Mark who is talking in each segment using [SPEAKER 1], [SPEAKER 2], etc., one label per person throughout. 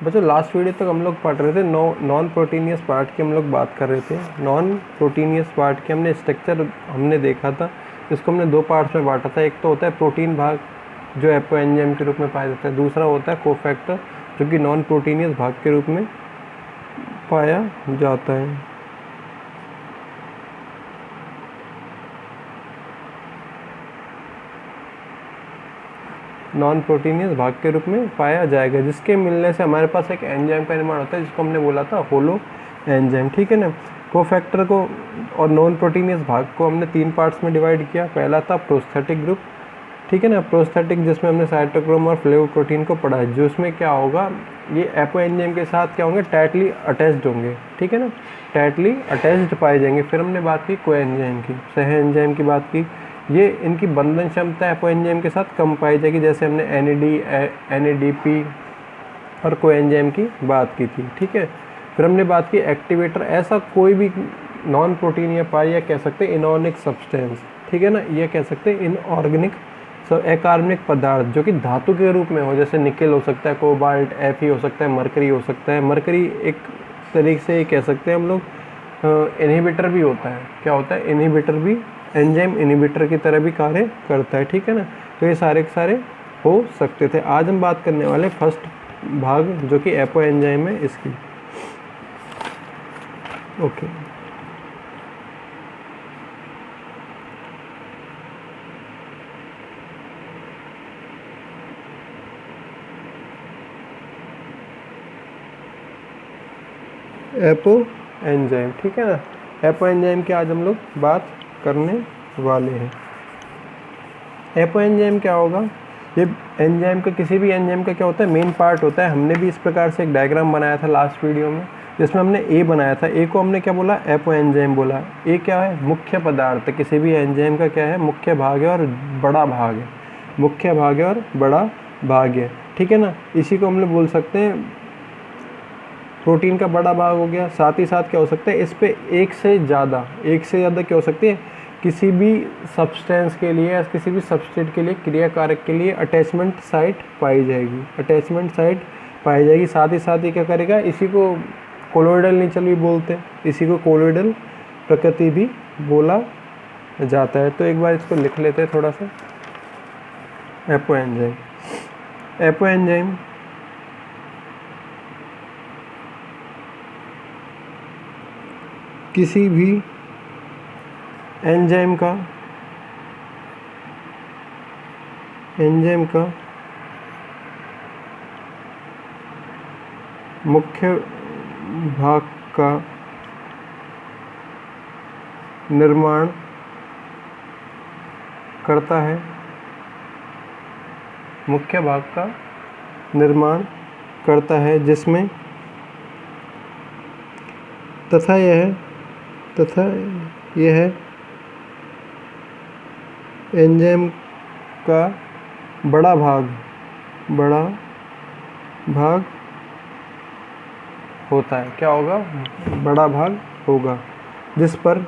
[SPEAKER 1] बच्चों last video तक हम लोग पढ़ रहे थे नॉन प्रोटीनियस पार्ट की हम लोग बात कर रहे थे। नॉन प्रोटीनियस पार्ट के हमने स्ट्रक्चर हमने देखा था, इसको हमने दो पार्ट्स में बांटा था। एक तो होता है प्रोटीन भाग जो एपो एंजाइम के रूप में पाया जाता है, दूसरा होता है कोफैक्टर जो कि नॉन प्रोटीनियस भाग के रूप में पाया जाता है। नॉन प्रोटीनियस भाग के रूप में पाया जाएगा, जिसके मिलने से हमारे पास एक एंजाइम का निर्माण होता है जिसको हमने बोला था होलो एंजाइम। ठीक है ना। कोफैक्टर को और नॉन प्रोटीनियस भाग को हमने तीन पार्ट्स में डिवाइड किया। पहला था प्रोस्थेटिक ग्रुप, ठीक है ना, प्रोस्थेटिक, जिसमें हमने साइटोक्रोम और फ्लेवोप्रोटीन को पढ़ा है, जो उसमें क्या होगा, ये एपो एंजाइम के साथ क्या होंगे, टाइटली अटैच्ड होंगे। ठीक है ना, टाइटली अटैच्ड पाए जाएंगे। फिर हमने बात की को एंजाइम की, सह एंजाइम की बात की। ये इनकी बंधन क्षमता एपो एंजाइम के साथ कम पाई जाएगी, जैसे हमने NADP और को एंजाइम की बात की थी। ठीक है। फिर हमने बात की एक्टिवेटर, ऐसा कोई भी नॉन प्रोटीन या पाई या कह सकते हैं इनऑर्गेनिक सब्सटेंस, ठीक है ना, ये कह सकते हैं इनऑर्गेनिक अकार्बनिक पदार्थ जो कि धातु के रूप में हो, जैसे निकेल हो सकता है, कोबाल्ट, Fe हो सकता है, मरकरी हो सकता है। मरकरी एक तरीके से कह सकते हैं हम लोग इनहिबिटर भी होता है। क्या होता है, इनहिबिटर भी, एंजाइम इनहिबिटर की तरह भी कार्य करता है। ठीक है ना। तो ये सारे के सारे हो सकते थे। आज हम बात करने वाले फर्स्ट भाग जो कि एपो एंजाइम है इसकी। ओके। एपो एंजाइम, ठीक है ना। एपो एंजाइम की आज हम लोग बात करने वाले हैं। एपो एंजाइम क्या होगा, ये एंजाइम का, किसी भी एंजाइम का क्या होता है, मेन पार्ट होता है। हमने भी इस प्रकार से एक डायग्राम बनाया था लास्ट वीडियो में, जिसमें हमने ए बनाया था। ए को हमने क्या बोला, एपो एंजाइम बोला। ए क्या है, मुख्य पदार्थ। किसी भी एंजाइम का क्या है, मुख्य भाग है और बड़ा भाग है। मुख्य भाग है और बड़ा भाग है, ठीक है ना। इसी को हम लोग बोल सकते हैं प्रोटीन का बड़ा भाग हो गया। साथ ही साथ क्या हो सकता है, इस पे एक से ज़्यादा क्या हो सकती है, किसी भी सब्सटेंस के लिए या किसी भी सबस्ट्रेट के लिए, क्रिया कारक के लिए अटैचमेंट साइट पाई जाएगी। अटैचमेंट साइट पाई जाएगी। साथ ही साथ ये क्या करेगा, इसी को कोलोइडल नेचर भी बोलते हैं, इसी को कोलोइडल प्रकृति भी बोला जाता है। तो एक बार इसको लिख लेते हैं थोड़ा सा। एपो एंजाइम, एपो एंजाइम किसी भी एंजाइम का मुख्य भाग का निर्माण करता है। मुख्य भाग का निर्माण करता है, जिसमें तथा यह एंजाइम का बड़ा भाग होता है। क्या होगा, बड़ा भाग होगा, जिस पर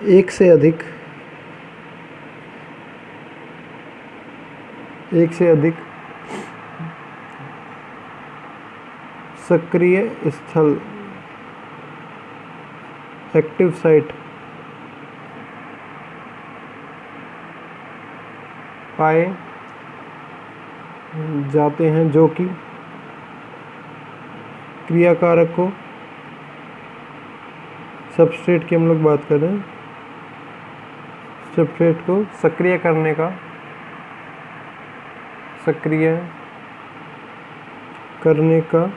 [SPEAKER 1] एक से अधिक सक्रिय स्थल, एक्टिव साइट पाए जाते हैं, जो कि क्रियाकारक को, सबस्ट्रेट की हम लोग बात कर रहे हैं, सबस्ट्रेट को सक्रिय करने का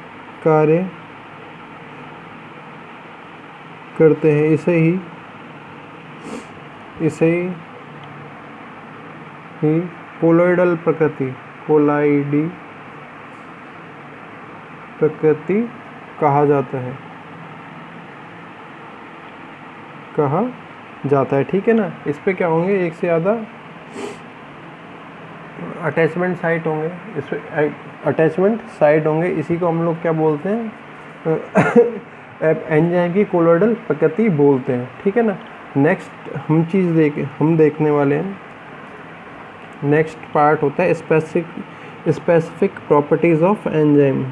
[SPEAKER 1] कार्य करते हैं। इसे ही कोलोइडल प्रकृति कहा जाता है। ठीक है ना। इस पे क्या होंगे, एक से ज़्यादा अटैचमेंट साइट होंगे, इसमें अटैचमेंट साइट होंगे। इसी को हम लोग क्या बोलते हैं, एंजाइम की कोलोइडल प्रकृति बोलते हैं। ठीक है ना। नेक्स्ट हम देखने वाले हैं, नेक्स्ट पार्ट होता है specific properties of enzyme.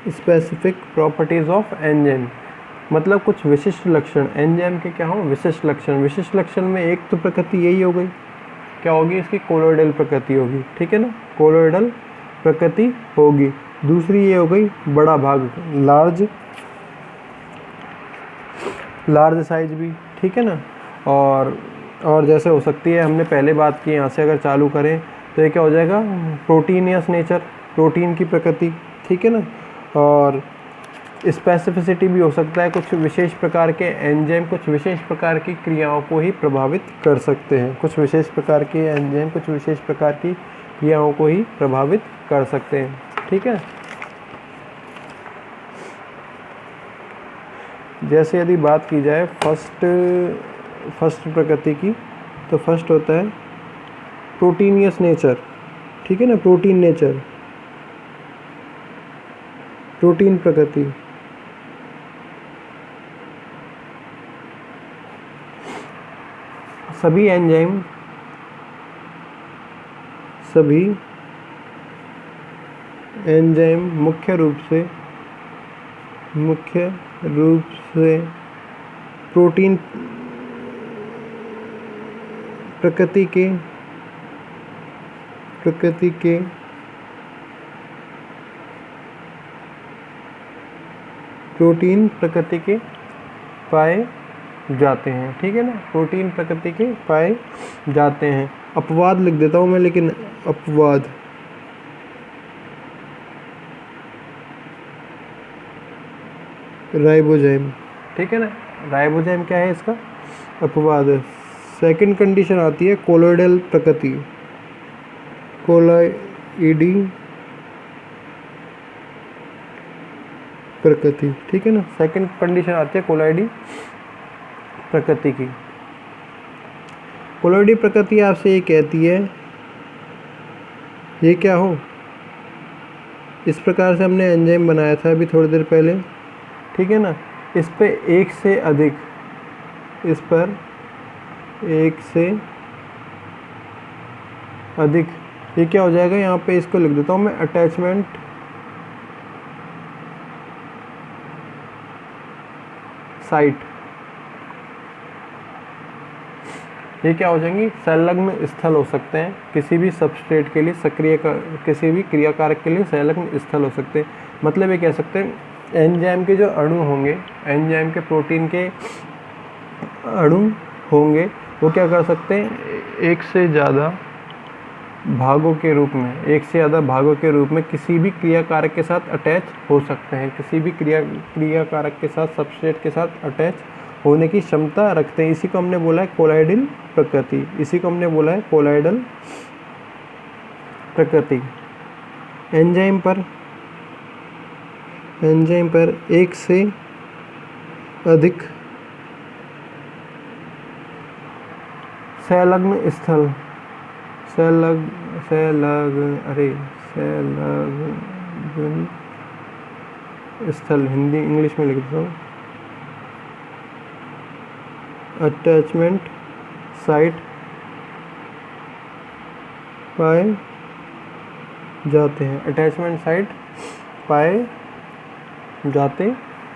[SPEAKER 1] Specific properties of enzyme मतलब कुछ विशिष्ट लक्षण, एंजाइम के क्या हो विशिष्ट लक्षण। विशिष्ट लक्षण में एक तो प्रकृति यही हो गई, क्या होगी इसकी कोलोइडल प्रकृति होगी, ठीक है ना, कोलोइडल प्रकृति होगी। दूसरी ये हो गई बड़ा भाग, लार्ज साइज भी, ठीक है ना। और जैसे हो सकती है, हमने पहले बात की, यहाँ से अगर चालू करें तो ये क्या हो जाएगा, प्रोटीनियस नेचर, प्रोटीन की प्रकृति, ठीक है ना। और स्पेसिफिसिटी भी हो सकता है, कुछ विशेष प्रकार के एंजाइम कुछ विशेष प्रकार की क्रियाओं को ही प्रभावित कर सकते हैं, कुछ विशेष प्रकार के एंजाइम कुछ विशेष प्रकार की क्रियाओं को ही प्रभावित कर सकते हैं, ठीक है। जैसे यदि बात की जाए फर्स्ट प्रकृति की, तो फर्स्ट होता है प्रोटीनियस नेचर, ठीक है ना, प्रोटीन नेचर, प्रोटीन प्रकृति। सभी एंजाइम मुख्य रूप से प्रोटीन प्रकृति के पाए जाते हैं, ठीक है ना, प्रोटीन प्रकृति के पाए जाते हैं। अपवाद लिख देता हूँ मैं, लेकिन अपवाद राइबोजाइम, ठीक है ना, राइबोजाइम क्या है इसका अपवाद है। सेकंड कंडीशन आती है कोलोइडल प्रकृति, कोलोइडी प्रकृति, ठीक है ना, सेकंड कंडीशन आती है कोलोइडी प्रकृति की। कोलोइडी प्रकृति आपसे ये कहती है, ये क्या हो, इस प्रकार से हमने एंजाइम बनाया था अभी थोड़ी देर पहले, ठीक है ना, इस पे एक से अधिक ये क्या हो जाएगा, यहाँ पे इसको लिख देता हूँ मैं, अटैचमेंट साइट। ये क्या हो जाएंगी, संलग्न स्थल हो सकते हैं किसी भी सबस्ट्रेट के लिए, किसी भी क्रियाकारक के लिए संलग्न स्थल हो सकते हैं। मतलब ये कह सकते हैं एंजाइम के जो अणु होंगे, एंजाइम के प्रोटीन के अणु होंगे, वो क्या कर सकते हैं, एक से ज़्यादा भागों के रूप में किसी भी क्रियाकारक के साथ अटैच हो सकते हैं, किसी भी क्रियाकारक के साथ, सबस्ट्रेट के साथ अटैच होने की क्षमता रखते हैं। इसी को हमने बोला है कोलाइडल प्रकृति। एंजाइम पर एक से अधिक संलग्न स्थल, हिंदी इंग्लिश में लिख देता हूँ, अटैचमेंट साइट पाए जाते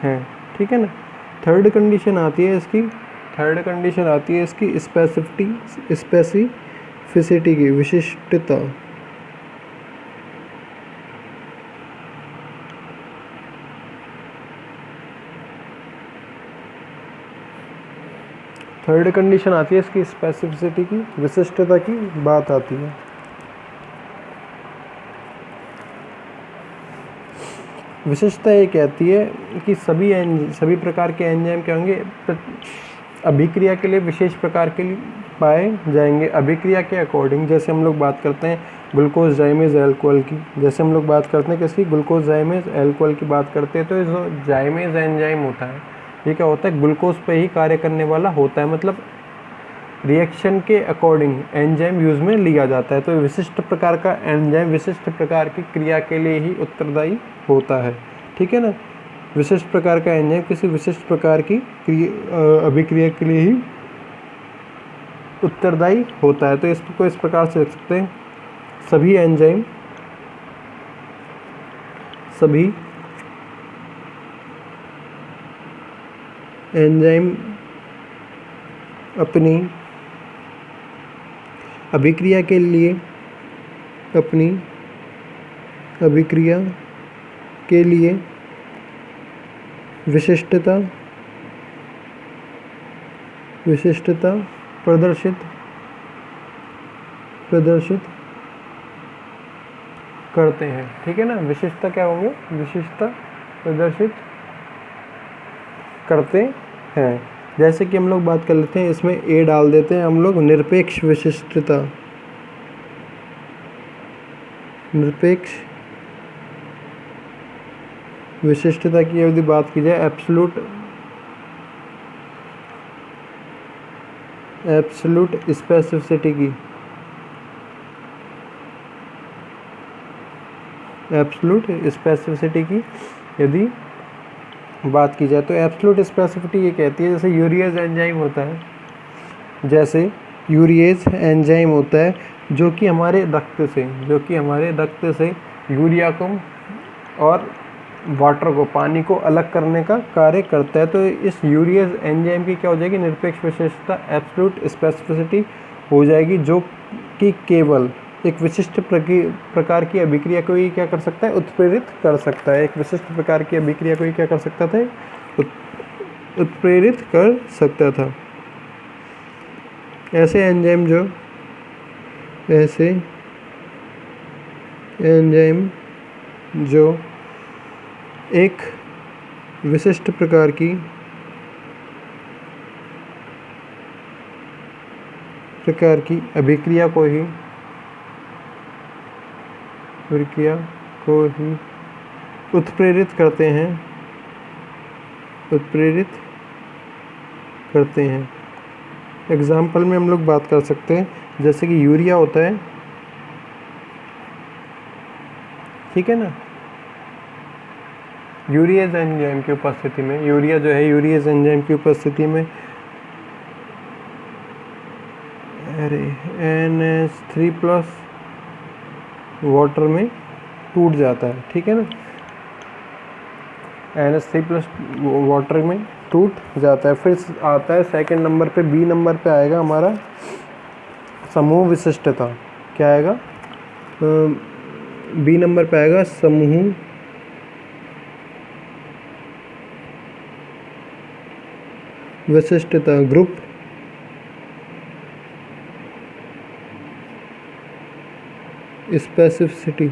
[SPEAKER 1] हैं, ठीक है ना। थर्ड कंडीशन आती है इसकी स्पेसिफिसिटी की, विशिष्टता। थर्ड कंडीशन आती है इसकी स्पेसिफिसिटी की, विशिष्टता की बात आती है। विशिष्टता ये कहती है कि सभी प्रकार के एंजाइम क्या होंगे, अभिक्रिया के लिए विशेष प्रकार के लिए पाए जाएंगे। अभिक्रिया के अकॉर्डिंग, जैसे हम लोग बात करते हैं ग्लूकोज जाइमेज अल्कोहल की, जैसे हम लोग बात करते हैं किसकी, ग्लूकोज जाइमेज अल्कोहल की बात करते हैं, तो जो जाइमेज एंजाइम होता है, ये क्या होता है, ग्लूकोज पे ही कार्य करने वाला होता है। मतलब रिएक्शन के अकॉर्डिंग एंजाइम यूज में लिया जाता है। तो विशिष्ट प्रकार का एंजाइम विशिष्ट प्रकार की क्रिया के लिए ही उत्तरदायी होता है, ठीक है ना। विशिष्ट प्रकार का एंजाइम किसी विशिष्ट प्रकार की अभिक्रिया के लिए ही उत्तरदायी होता है। तो इसको इस प्रकार से लिख सकते हैं, सभी एंजाइम अपनी अभिक्रिया के लिए विशिष्टता प्रदर्शित करते हैं, ठीक है ना। विशिष्टता क्या होंगे, विशिष्टता प्रदर्शित करते हैं। जैसे कि हम लोग बात कर लेते हैं, इसमें ए डाल देते हैं हम लोग, निरपेक्ष विशिष्टता की यदि बात की जाए, एब्सोल्यूट स्पेसिफिसिटी की यदि बात की जाए, तो एब्सोल्यूट स्पेसिफिसिटी ये कहती है, जैसे यूरिएज एंजाइम होता है, जो कि हमारे रक्त से यूरिया को और वाटर को, पानी को अलग करने का कार्य करता है। तो इस यूरिएज एंजाइम की क्या हो जाएगी, निरपेक्ष विशेषता, एब्सोल्यूट स्पेसिफिसिटी हो जाएगी, जो कि केवल एक विशिष्ट प्रकार की अभिक्रिया को ही क्या कर सकता है, उत्प्रेरित कर सकता है। एक विशिष्ट प्रकार की अभिक्रिया को ही क्या कर सकता था, उत्प्रेरित कर सकता था। ऐसे एंजाइम जो एक विशिष्ट प्रकार की अभिक्रिया को ही उत्प्रेरित करते हैं। एग्जाम्पल में हम लोग बात कर सकते हैं, जैसे कि यूरिया होता है, ठीक है ना। यूरिएज एंजाइम की उपस्थिति में, यूरिएज एंजाइम की उपस्थिति में NH3+ वाटर में टूट जाता है, ठीक है ना। NH3+ वाटर में टूट जाता है। फिर आता है सेकंड नंबर पे, बी नंबर पे आएगा हमारा समूह विशिष्टता। क्या आएगा, बी नंबर पे आएगा समूह विशिष्टता, ग्रुप स्पेसिफिसिटी,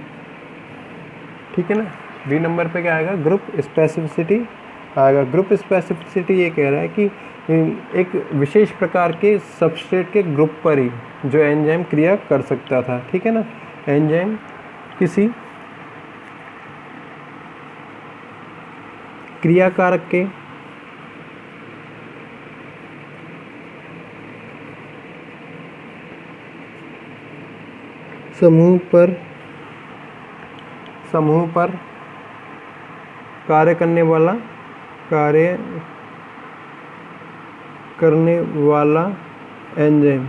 [SPEAKER 1] ठीक है ना। बी नंबर पे क्या आएगा, ग्रुप स्पेसिफिसिटी आएगा। ग्रुप स्पेसिफिसिटी ये कह रहा है कि एक विशेष प्रकार के सबस्ट्रेट के ग्रुप पर ही जो एंजाइम क्रिया कर सकता था, ठीक है ना। एंजाइम किसी क्रियाकारक के समूह पर कार्य करने वाला एंजाइम,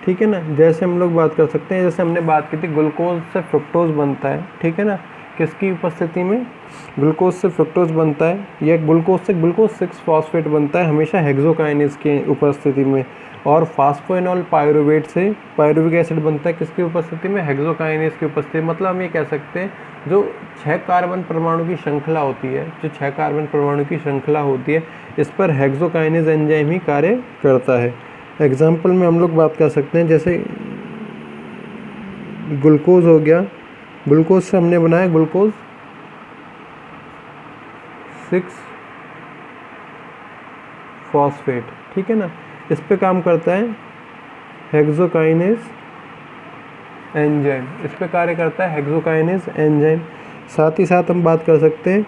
[SPEAKER 1] ठीक है ना। जैसे हम लोग बात कर सकते हैं, जैसे हमने बात की थी ग्लूकोज से फ्रुक्टोज बनता है, ठीक है ना। किसकी उपस्थिति में, ग्लूकोज से फ्रुक्टोज बनता है, या ग्लूकोज से ग्लूकोज 6 फॉस्फेट बनता है, हमेशा हेक्सोकाइनेज की उपस्थिति में। और फास्फोइनॉल पायरुवेट से पायरुविक एसिड बनता है, किसकी उपस्थिति में, हेक्सोकाइनेज की उपस्थिति में। मतलब हम ये कह सकते हैं, जो 6 कार्बन परमाणु की श्रृंखला होती है, इस पर हेक्सोकाइनेज एंजाइम ही कार्य करता है। एग्जाम्पल में हम लोग बात कर सकते हैं, जैसे ग्लूकोज हो गया, ग्लूकोज से हमने बनाया ग्लूकोज 6 फॉस्फेट, ठीक है ना। इस पे काम करता है हेक्सोकाइनेज एंजाइम, इस पे कार्य करता है हेक्सोकाइनेज एंजाइम। साथ ही साथ हम बात कर सकते हैं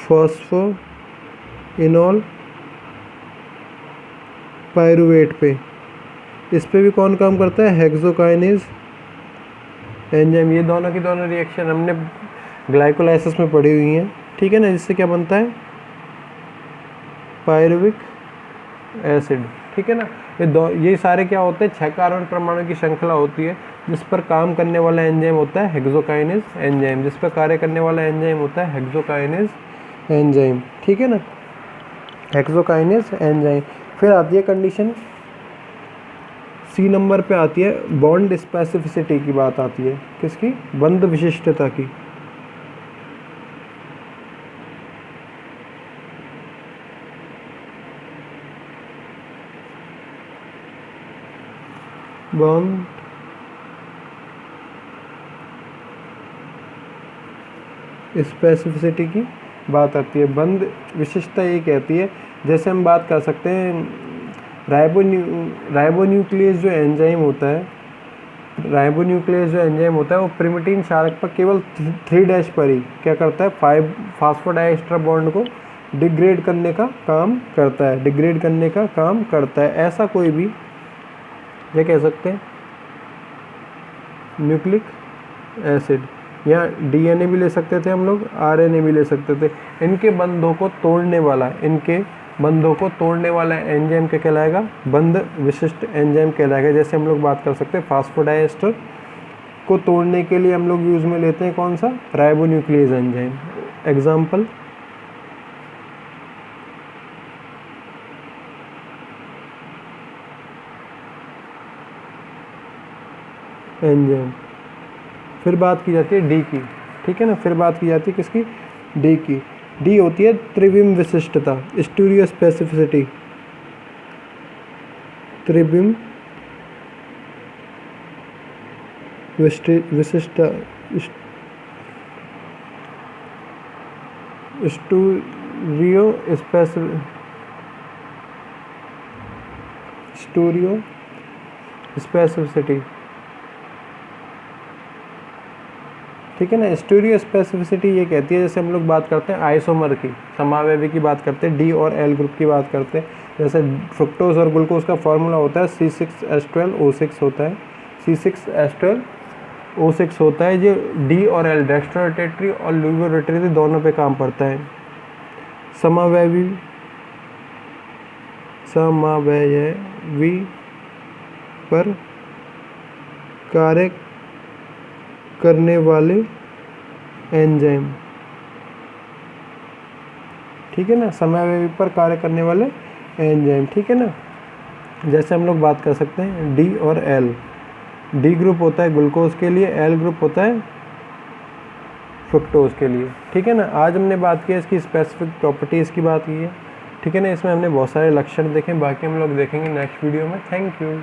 [SPEAKER 1] फॉस्फोइनॉल पायरूवेट पे, इस पे भी कौन काम करता है, हेक्सोकाइनेज एंजाइम। ये दोनों की दोनों रिएक्शन हमने ग्लाइकोलाइसिस में पढ़ी हुई हैं, ठीक है ना, जिससे क्या बनता है, पायरुविक एसिड, ठीक है ना। ये सारे क्या होते हैं, 6 कार्बन परमाणु की श्रृंखला होती है, जिस पर काम करने वाला एंजाइम होता है हेक्सोकाइनेज एंजाइम, जिस पर कार्य करने वाला एंजाइम होता है हेक्सोकाइनेज एंजाइम, ठीक है ना, हेक्सोकाइनेज एंजाइम। फिर आती है कंडीशन सी नंबर पे आती है बॉन्ड स्पेसिफिसिटी की बात आती है, किसकी, बंध विशिष्टता की। बॉन्ड स्पेसिफिसिटी की बात आती है। बंध विशिष्टता ये कहती है, जैसे हम बात कर सकते हैं राइबोन्यूक्लियस जो एंजाइम होता है, राइबोन्यूक्लियस जो एंजाइम होता है वो प्रिमिटिन क्षारक पर केवल 3' पर ही क्या करता है, 5 फास्फोडाइएस्टर बॉन्ड को डिग्रेड करने का काम करता है, डिग्रेड करने का काम करता है। ऐसा कोई भी ये कह सकते हैं न्यूक्लिक एसिड, या डीएनए भी ले सकते थे हम लोग, आरएनए भी ले सकते थे। इनके बंधों को तोड़ने वाला एंजाइम क्या कहलाएगा, बंध विशिष्ट एंजाइम कहलाएगा। जैसे हम लोग बात कर सकते हैं फास्फोडाइएस्टर को तोड़ने के लिए हम लोग यूज में लेते हैं कौन सा, राइबोन्यूक्लियस एंजाइम। Example, enzyme. फिर बात की जाती है डी की, ठीक है ना, फिर बात की जाती है किसकी, डी की। डी होती है त्रिविम विशिष्टता, स्टीरियो स्पेसिफिसिटी, त्रिविम विशिष्टता, स्टीरियो स्पेसिफिसिटी, ठीक है ना। स्टीरियो स्पेसिफिसिटी ये कहती है, जैसे हम लोग बात करते हैं आइसोमर की, समावयवी की बात करते हैं, डी और एल ग्रुप की बात करते हैं। जैसे फ्रुक्टोज और ग्लूकोज का फॉर्मूला होता है C6H12O6 होता है, C6H12O6 होता है। जो डी और एल डेक्स्ट्रो रोटेटरी और लुइवो रोटेटरी दोनों पे काम पड़ता है। समावयवी पर कार्य करने वाले एंजाइम, ठीक है ना, समावयवी पर कार्य करने वाले एंजाइम, ठीक है ना। जैसे हम लोग बात कर सकते हैं डी और एल, डी ग्रुप होता है ग्लूकोज के लिए, एल ग्रुप होता है फ्रुक्टोज के लिए, ठीक है ना। आज हमने बात की इसकी स्पेसिफिक प्रॉपर्टीज़ की बात की है, ठीक है ना। इसमें हमने बहुत सारे लक्षण देखे, बाकी हम लोग देखेंगे नेक्स्ट वीडियो में। Thank you.